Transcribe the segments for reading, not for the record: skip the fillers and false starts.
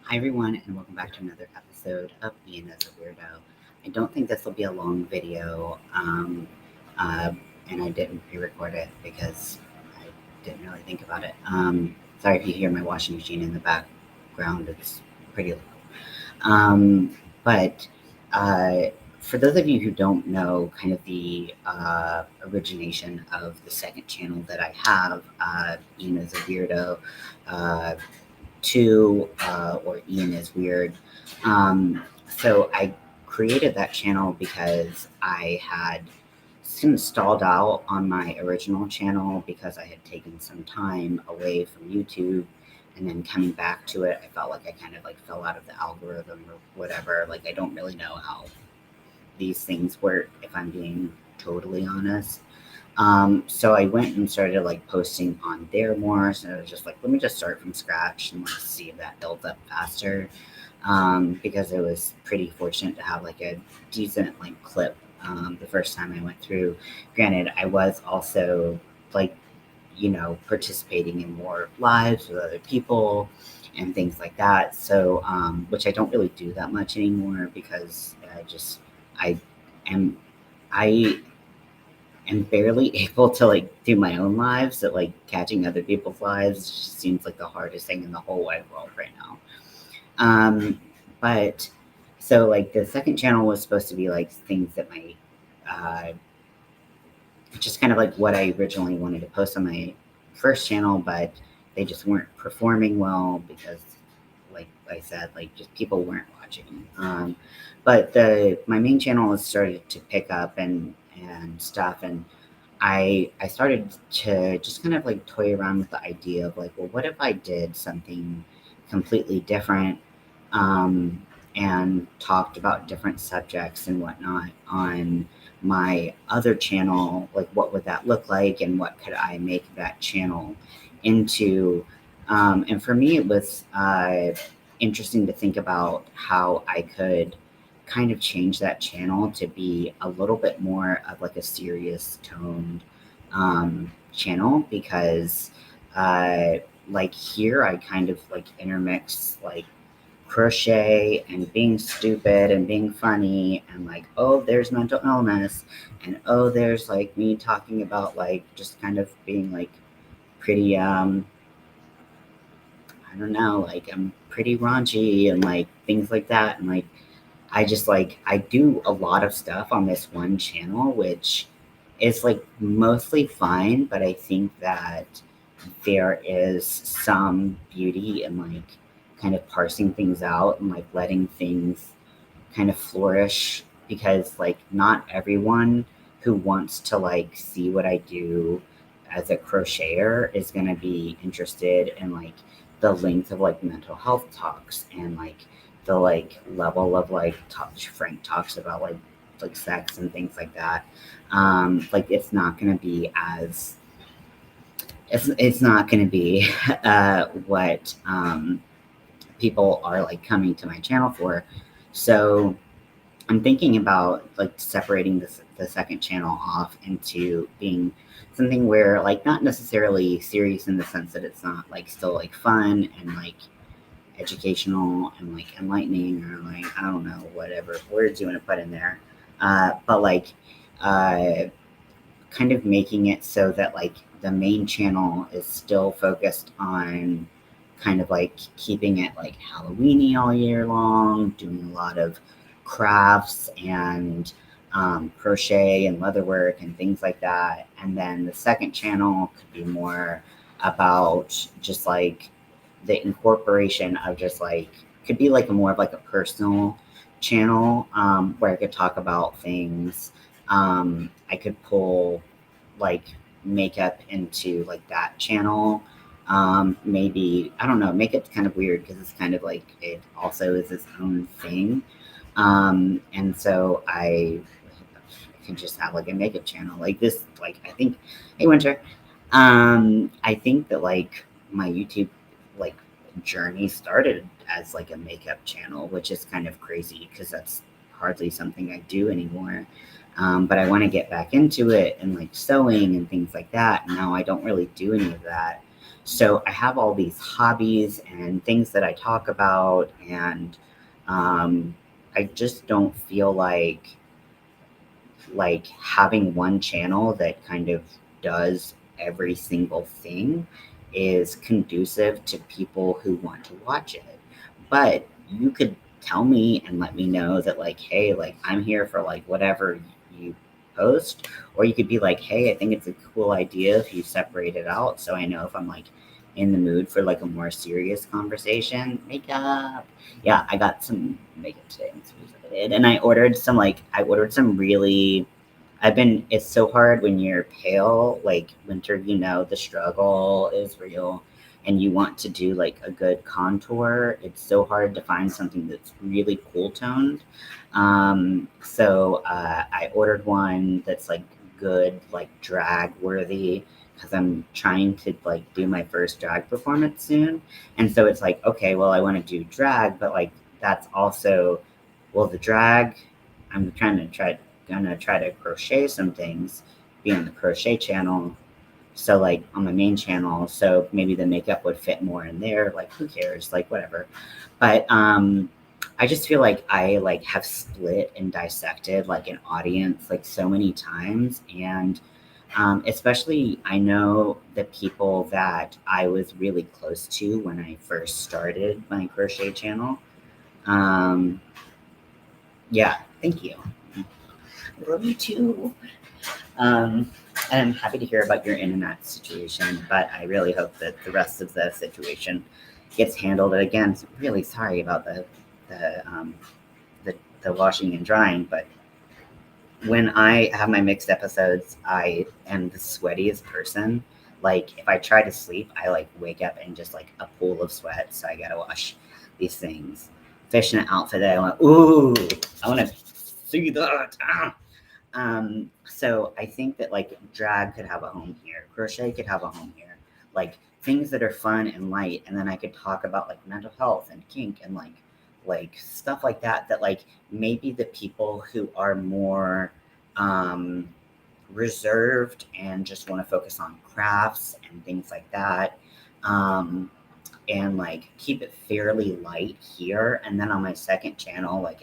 Hi everyone, and welcome back to another episode of Being as a Weirdo. I don't think this will be a long video, uh, and I didn't pre-record it because I didn't really think about it. Sorry if you hear my washing machine in the background; it's pretty loud. But uh, for those of you who don't know, kind of the origination of the second channel that I have, Being as a Weirdo. Uh, or Ian is weird. So I created that channel because I had kind of stalled out on my original channel because I had taken some time away from YouTube, and then coming back to it, I felt like I kind of like fell out of the algorithm or whatever. Like I don't really know how these things work, if I'm being totally honest. So I went and started like posting on there more. So I was just like, let me just start from scratch and like see if that builds up faster. Because it was pretty fortunate to have like a decent like clip the first time I went through. Granted, I was also like, participating in more lives with other people and things like that. So, which I don't really do that much anymore because I am, I am barely able to like do my own lives. So like catching other people's lives just seems like the hardest thing in the whole wide world right now. Um, but so like the second channel was supposed to be like things that uh, just kind of like what I originally wanted to post on my first channel, but they just weren't performing well because, like I said, like just people weren't watching. But the my main channel has started to pick up and stuff, and I started to just kind of like toy around with the idea of like, well, what if I did something completely different, and talked about different subjects and whatnot on my other channel? Like, what would that look like, and what could I make that channel into? And for me, it was interesting to think about how I could kind of change that channel to be a little bit more of like a serious toned channel because like here I kind of like intermix like crochet and being stupid and being funny and like, oh, there's mental illness, and oh, there's like me talking about like just kind of being like pretty I don't know, like I'm pretty raunchy and like things like that. And like I just like I do a lot of stuff on this one channel, which is like mostly fine, but I think that there is some beauty in like kind of parsing things out and like letting things kind of flourish because like not everyone who wants to like see what I do as a crocheter is going to be interested in like the length of like mental health talks and like the like level of like Frank talks about like sex and things like that. Like it's not going to be as it's not going to be what people are like coming to my channel for. So I'm thinking about like separating the second channel off into being something where like not necessarily serious in the sense that it's not like still like fun and like educational and like enlightening or like I don't know whatever words you want to put in there, but like uh, kind of making it so that like the main channel is still focused on kind of like keeping it like Halloweeny all year long, doing a lot of crafts and crochet and leatherwork and things like that. And then the second channel could be more about just like the incorporation of just like could be like a more of like a personal channel where I could talk about things. I could pull like makeup into like that channel. Maybe I don't know, make it kind of weird because it's kind of like it also is its own thing. And so I can just have like a makeup channel like this. Like I think, hey Winter, I think that like my YouTube like journey started as like a makeup channel, which is kind of crazy because that's hardly something I do anymore. But I want to get back into it and like sewing and things like that. Now I don't really do any of that. So I have all these hobbies and things that I talk about, and I just don't feel like having one channel that kind of does every single thing is conducive to people who want to watch it. But you could tell me and let me know that, like, hey, like, I'm here for like whatever you post, or you could be like, hey, I think it's a cool idea if you separate it out, so I know if I'm like in the mood for like a more serious conversation. Makeup, yeah, I got some makeup today. And I ordered some really. It's so hard when you're pale, like winter, the struggle is real, and you want to do like a good contour. It's so hard to find something that's really cool toned. So I ordered one that's like good, like drag worthy, because I'm trying to like do my first drag performance soon. And so it's like, okay, well, I want to do drag, but like that's also, well, the drag, I'm gonna try to crochet some things, be on the crochet channel. So like on my main channel, so maybe the makeup would fit more in there. Like who cares? Like whatever. But I just feel like I like have split and dissected like an audience like so many times, and especially I know the people that I was really close to when I first started my crochet channel. Um, yeah, thank you. I love you too. Um, and I'm happy to hear about your internet situation, but I really hope that the rest of the situation gets handled. And again, really sorry about the um, the, the washing and drying, but when I have my mixed episodes, I am the sweatiest person. Like if I try to sleep, I like wake up in just like a pool of sweat. So I gotta wash these things. Fishnet outfit that I went, ooh, I want to see that. Ah. So I think that like drag could have a home here, crochet could have a home here, like things that are fun and light, and then I could talk about like mental health and kink and like stuff like that. That like maybe the people who are more um, reserved and just want to focus on crafts and things like that. Um, and like keep it fairly light here, and then on my second channel like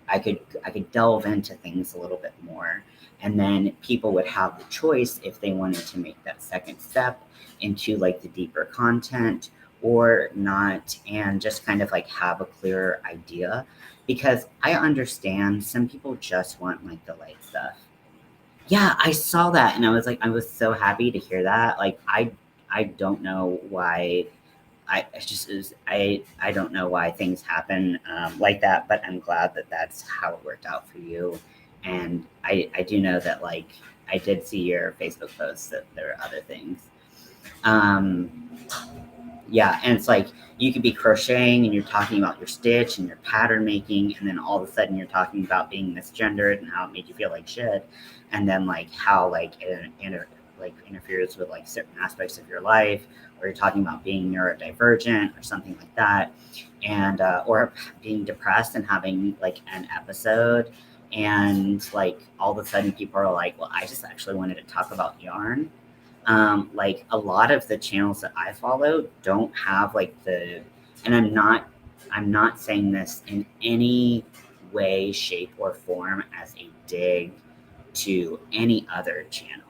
I could delve into things a little bit more, and then people would have the choice if they wanted to make that second step into like the deeper content or not, and just kind of like have a clearer idea, because I understand some people just want like the light stuff. Yeah, I saw that and I was so happy to hear that. Like I don't know why I don't know why things happen like that, but I'm glad that that's how it worked out for you. And I do know that like I did see your Facebook posts that there are other things. Um, yeah, and it's like you could be crocheting and you're talking about your stitch and your pattern making, and then all of a sudden you're talking about being misgendered and how it made you feel like shit, and then like how like like interferes with like certain aspects of your life, or you're talking about being neurodivergent or something like that, and or being depressed and having like an episode, and like all of a sudden people are like, well, I just actually wanted to talk about yarn. Like a lot of the channels that I follow don't have like and I'm not saying this in any way, shape, or form as a dig to any other channel.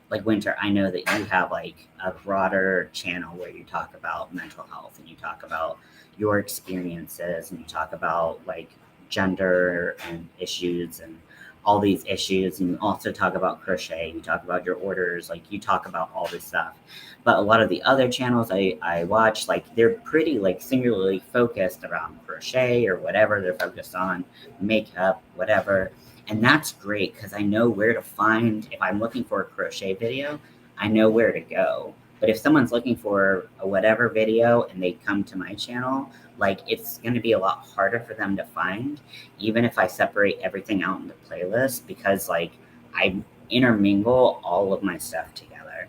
Like Winter, I know that you have like a broader channel where you talk about mental health and you talk about your experiences and you talk about like gender and issues and all these issues, and you also talk about crochet, you talk about your orders, like you talk about all this stuff. But a lot of the other channels I watch, like they're pretty like singularly focused around crochet or whatever they're focused on, makeup, whatever. And that's great because I know where to find, if I'm looking for a crochet video, I know where to go. But if someone's looking for a whatever video and they come to my channel, like it's going to be a lot harder for them to find, even if I separate everything out into playlists, because like I intermingle all of my stuff together.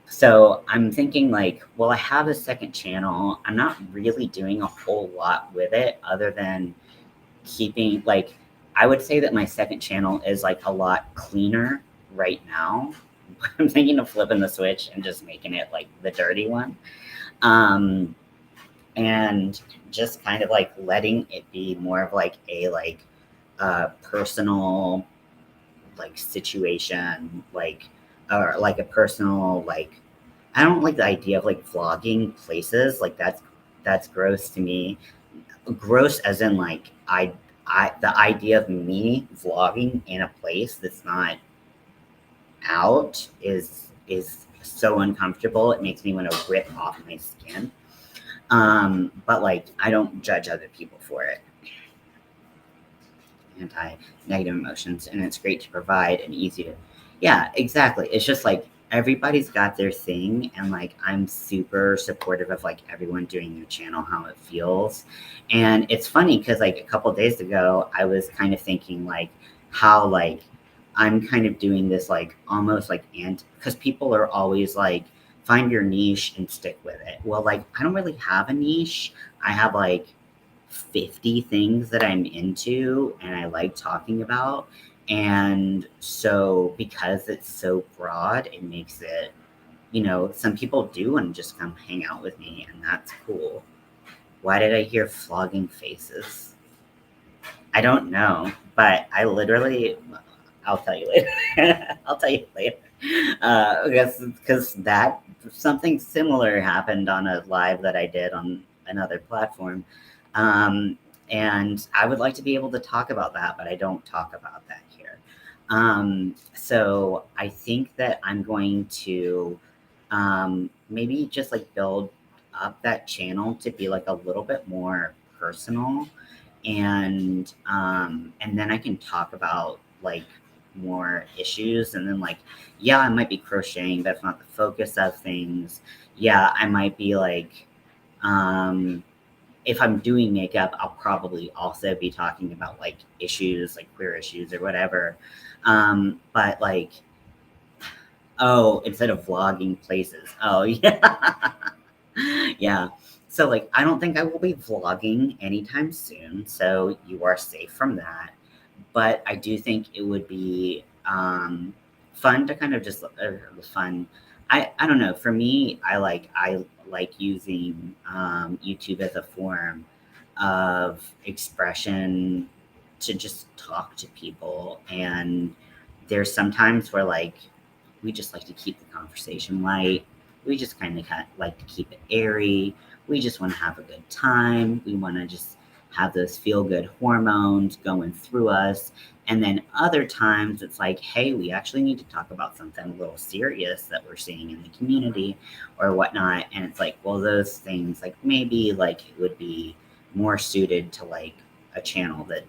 So I'm thinking like, well, I have a second channel. I'm not really doing a whole lot with it other than keeping like, I would say that my second channel is like a lot cleaner right now I'm thinking of flipping the switch and just making it like the dirty one. Um, and just kind of like letting it be more of like a personal like situation, like, or like a personal like, I don't like the idea of like vlogging places. Like that's gross to me. Gross as in like I the idea of me vlogging in a place that's not out is so uncomfortable. It makes me want to rip off my skin. But like I don't judge other people for it. Anti-negative emotions, and it's great to provide and easy to, yeah, exactly. It's just like everybody's got their thing, and like I'm super supportive of like everyone doing their channel how it feels. And it's funny because like a couple days ago I was kind of thinking like how like I'm kind of doing this like almost like, and because people are always like find your niche and stick with it. Well, like I don't really have a niche. I have like 50 things that I'm into and I like talking about. And so, because it's so broad, it makes it, some people do want to just come hang out with me, and that's cool. Why did I hear flogging faces? I don't know, but I literally, I'll tell you later. I'll tell you later. Because that something similar happened on a live that I did on another platform. Um, and I would like to be able to talk about that, but I don't talk about that here. So I think that I'm going to maybe just like build up that channel to be like a little bit more personal, and then I can talk about like more issues, and then like, yeah, I might be crocheting, that's not the focus of things. Yeah, I might be like, um if I'm doing makeup, I'll probably also be talking about like issues, like queer issues or whatever. But like, oh, instead of vlogging places, oh yeah. Yeah. So like I don't think I will be vlogging anytime soon, so you are safe from that. But I do think it would be fun to kind of just fun. I don't know. For me, I like using YouTube as a form of expression to just talk to people, and there's sometimes where like we just like to keep the conversation light. We just kind of like to keep it airy. We just want to have a good time. We want to just have those feel good hormones going through us. And then other times it's like, hey, we actually need to talk about something a little serious that we're seeing in the community or whatnot. And it's like, well, those things, like maybe like it would be more suited to like a channel that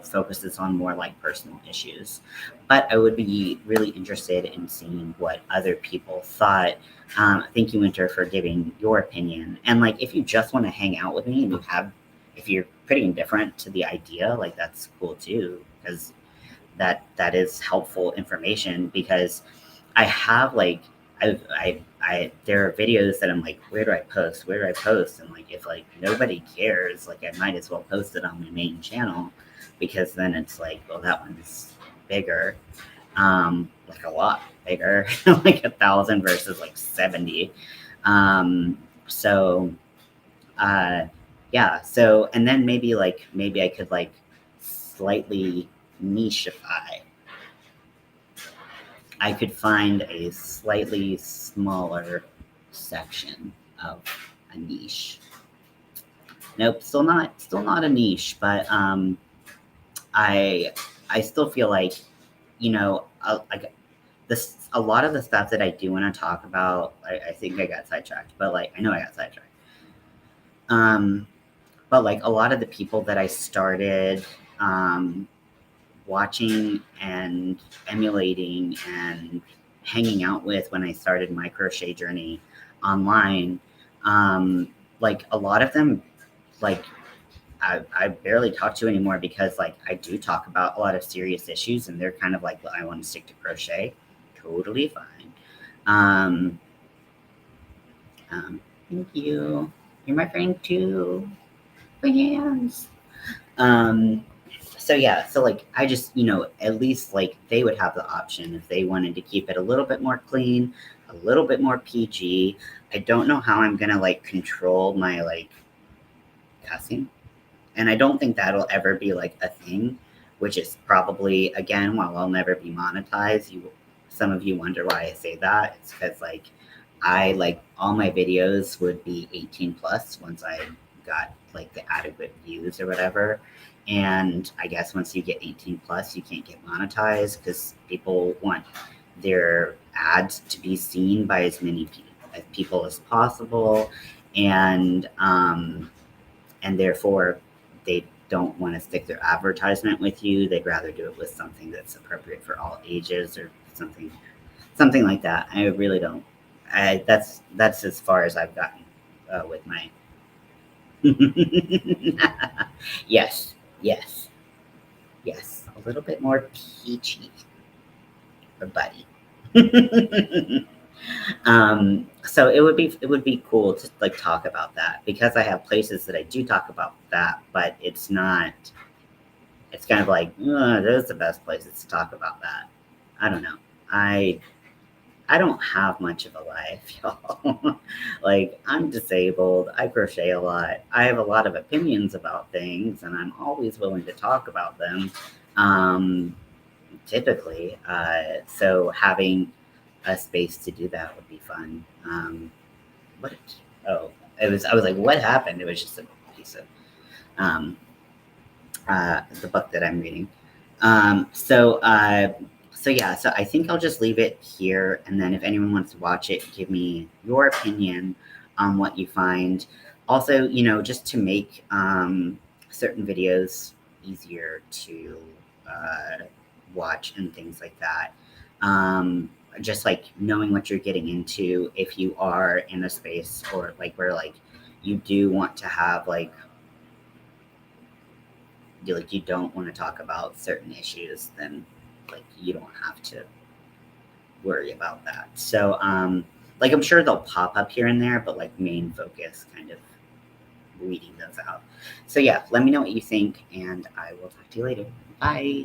focuses on more like personal issues. But I would be really interested in seeing what other people thought. Thank you, Winter, for giving your opinion. And like, if you just want to hang out with me and if you're pretty indifferent to the idea, like that's cool too, because that is helpful information. Because I have like, there are videos that I'm like, where do I post? Where do I post? And like, if like nobody cares, like I might as well post it on my main channel, because then it's like, well, that one's bigger, like a lot bigger, like 1,000 versus like 70. So, uh, yeah. So, and then maybe I could like slightly nicheify. I could find a slightly smaller section of a niche. Nope, still not a niche, but I I still feel like, like this, a lot of the stuff that I do want to talk about, I think I got sidetracked, but like I know I got sidetracked. Um, but like a lot of the people that I started um, watching and emulating and hanging out with when I started my crochet journey online, like a lot of them, like I barely talk to anymore, because like I do talk about a lot of serious issues, and they're kind of like, well, I want to stick to crochet. Totally fine. Um, Thank you. You're my friend too. My hands. Um, So yeah, so like I just, at least like they would have the option if they wanted to keep it a little bit more clean, a little bit more PG. I don't know how I'm gonna like control my like cussing. And I don't think that'll ever be like a thing, which is probably again, while I'll never be monetized, some of you wonder why I say that. It's because like I like all my videos would be 18 plus once I got like the adequate views or whatever. And I guess once you get 18 plus, you can't get monetized because people want their ads to be seen by as many people as possible. And and therefore they don't want to stick their advertisement with you. They'd rather do it with something that's appropriate for all ages or something like that. I really don't. That's as far as I've gotten with my. Yes, yes, yes. A little bit more peachy for Buddy. So it would be cool to like talk about that because I have places that I do talk about that, but it's not. It's kind of like those are the best places to talk about that. I don't know. I don't have much of a life, y'all. Like I'm disabled. I crochet a lot. I have a lot of opinions about things, and I'm always willing to talk about them. Um, Typically, so having a space to do that would be fun. What? Oh, it was. I was like, what happened? It was just a piece of um, the book that I'm reading. So yeah. So I think I'll just leave it here, and then if anyone wants to watch it, give me your opinion on what you find. Also, just to make certain videos easier to uh, watch and things like that. Just like knowing what you're getting into if you are in a space or like where like you do want to have like you don't want to talk about certain issues, then like you don't have to worry about that. So like I'm sure they'll pop up here and there, but like main focus kind of weeding those out. So yeah, let me know what you think and I will talk to you later. Bye.